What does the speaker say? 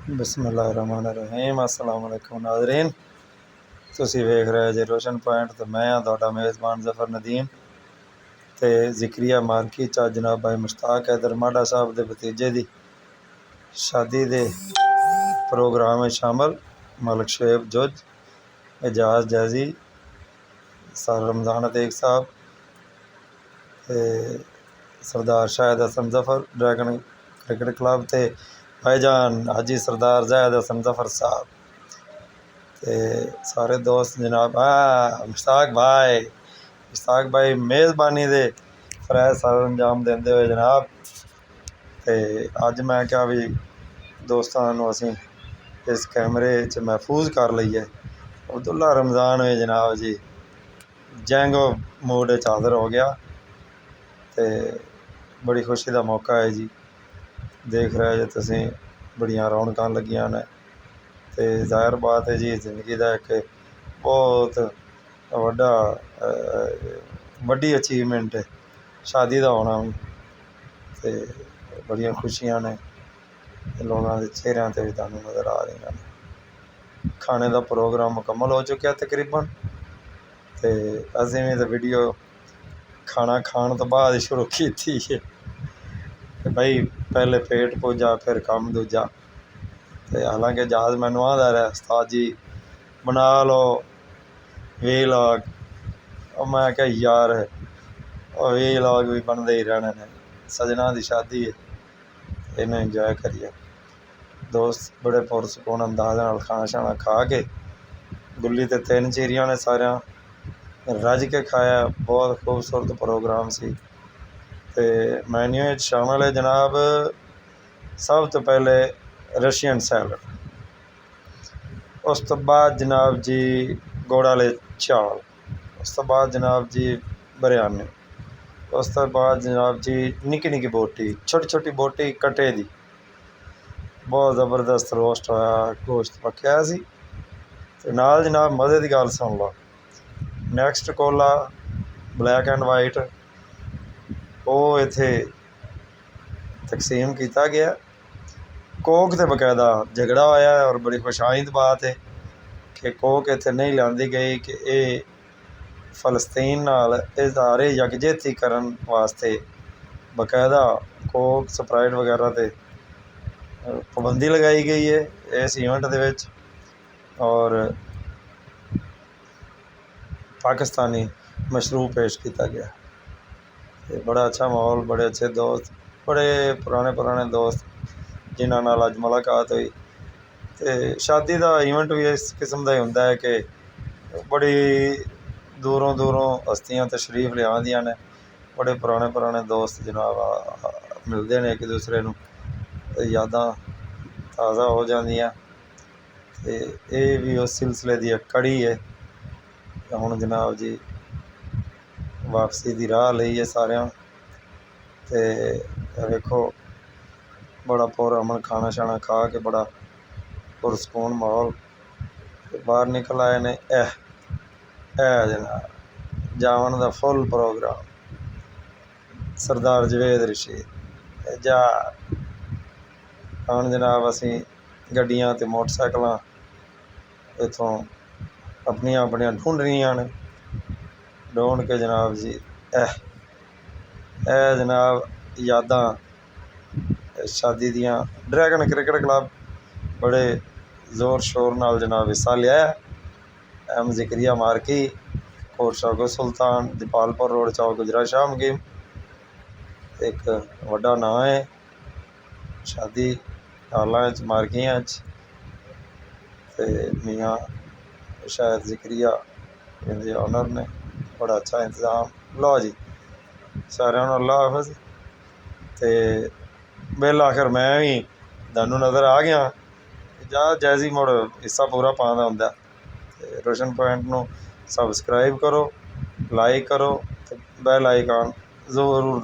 बिस्मिल्लाहिर्रहमानिर्रहीम अस्सलाम वालेकुम नाज़रीन। तुसीं वेख रहे जे रोशन पॉइंट तो मैं हाँ तुहाडा मेज़बान ज़फ़र नदीम ते ज़िक्रिया मार्की च जनाब भाई मुश्ताक हैदर माडा साहब के भतीजे की शादी के प्रोग्राम में शामिल मलिक शुएब जुज, एजाज जैजी, सर रमज़ान अतीक साहब, Sardar Shahid Hasan Zafar dragon cricket club ते भाईजान हाजी सरदार ज़ाहिद हसन ज़फ़र साहब ते सारे दोस्त जनाब मुश्ताक भाई मेज़बानी दे फ़रज़ सारे अंजाम देंदे हुए जनाब। ते अज मैं क्या भी दोस्तां नूं असीं इस कैमरे च महफूज कर लईए। अब्दुल्ला रमज़ान भी जनाब जी जैंगो मूड च हाज़र हो गया ते बड़ी खुशी का मौका है जी। देख रहे जे तुसीं बड़ियां रौनकां लगियां ने ते ज़ाहिर बात है जी जिंदगी का एक बहुत वड्डी अचीवमेंट है शादी का होना भी ते बड़ियां खुशियां ने लोगों के चेहरों पर भी तुहानूं नज़र आ रही हैं। खाने का प्रोग्राम मुकम्मल हो चुका तकरीबन ते असीं भी तो वीडियो खाना खाने तो बाद शुरू की थी भाई पहले पेट पूजा फिर कम दूजा। तो हालांकि जहाज़ मैनू आंदा रहा उस्ताद जी बना लो वीलॉग, और मैं क्या यार वीलॉग भी बनते ही रहने ने, सजना की शादी है इन्हें इंजॉय करिए। दोस्त बड़े पुरसकून अंदाज नाल खाना शाना खा के गुल्ली ते 3 चीरियां ने सारियां रज के खाया। बहुत खूबसूरत प्रोग्राम सी ते मैन्यू शामिल है जनाब सब तो पहले रशियन सैलड, उस तो बाद जनाब जी गुड़ वाले चावल, उस तो बाद जनाब जी बिरयानी, उस तो बाद जनाब जी निक्की निक्की बोटी छोटी छोटी बोटी कटे दी बहुत ज़बरदस्त रोस्ट होया गोश्त पक्या सी ते नाल जनाब मज़े की गल सुन लो नैक्सट कोला ब्लैक एंड वाइट वो इत्थे तकसीम किया गया। कोक तो बकायदा झगड़ा होया और बड़ी खुशाइंद बात है कि कोक इत्थे नहीं लियांदी गई कि ये फलस्तीन नाल इज़हारे यकजहती करन वास्ते बकायदा कोक स्प्राइट वगैरह ते पाबंदी लगाई गई है इस इवेंट दे विच। और पाकिस्तानी मशरूब पेश किया गया ते बड़ा अच्छा माहौल, बड़े अच्छे दोस्त, बड़े पुराने दोस्त जिन्हां नाल अज मुलाकात हुई। तो शादी का इवेंट भी इस किस्म का ही होंदा है कि बड़ी दूरों दूरों हस्तियां तशरीफ ले आंदियां ने, बड़े पुराने दोस्त जनाब मिलते हैं एक दूसरे नूं, यादां ताज़ा हो जांदियां। ते ये भी उस सिलसिले की एक कड़ी है। हुण जनाब जी वापसी की राह लई है सारियां ते वेखो बड़ा पुरअमन खाना शाना खा के बड़ा पुरसकून माहौल बाहर निकल आए ने। जनाब जावन का फुल प्रोग्राम सरदार जवेद रशीद जा हुण जनाब असीं गड्डियां ते मोटरसाइकिलां इत्थों अपनियां अपनियां ढूंढनियां ने, ढूंढ के जनाब जी जनाब यादां शादी दियां। ड्रैगन क्रिकेट क्लब बड़े जोर शोर नाल जनाब हिस्सा लिया। एम ज़िक्रिया मार्की कोट शौकत सुल्तान दीपालपुर रोड चौक गुजरा शाह मुकीम एक वड्डा नां है शादी हालां मार्कियां ते मियाँ शायद ज़िक्रिया इनके ऑनर ने बड़ा अच्छा इंतज़ाम। लो जी सारिਆਂ ਨੂੰ अल्लाह हाफिज़ ते बिल आखिर मैं भी तुहानूं नज़र आ गया जा जैजी मुड़ हिस्सा पूरा पाना हुंदा। ते रोशन पॉइंट नूं सबसक्राइब करो, लाइक करो, बैल आइकन जरूर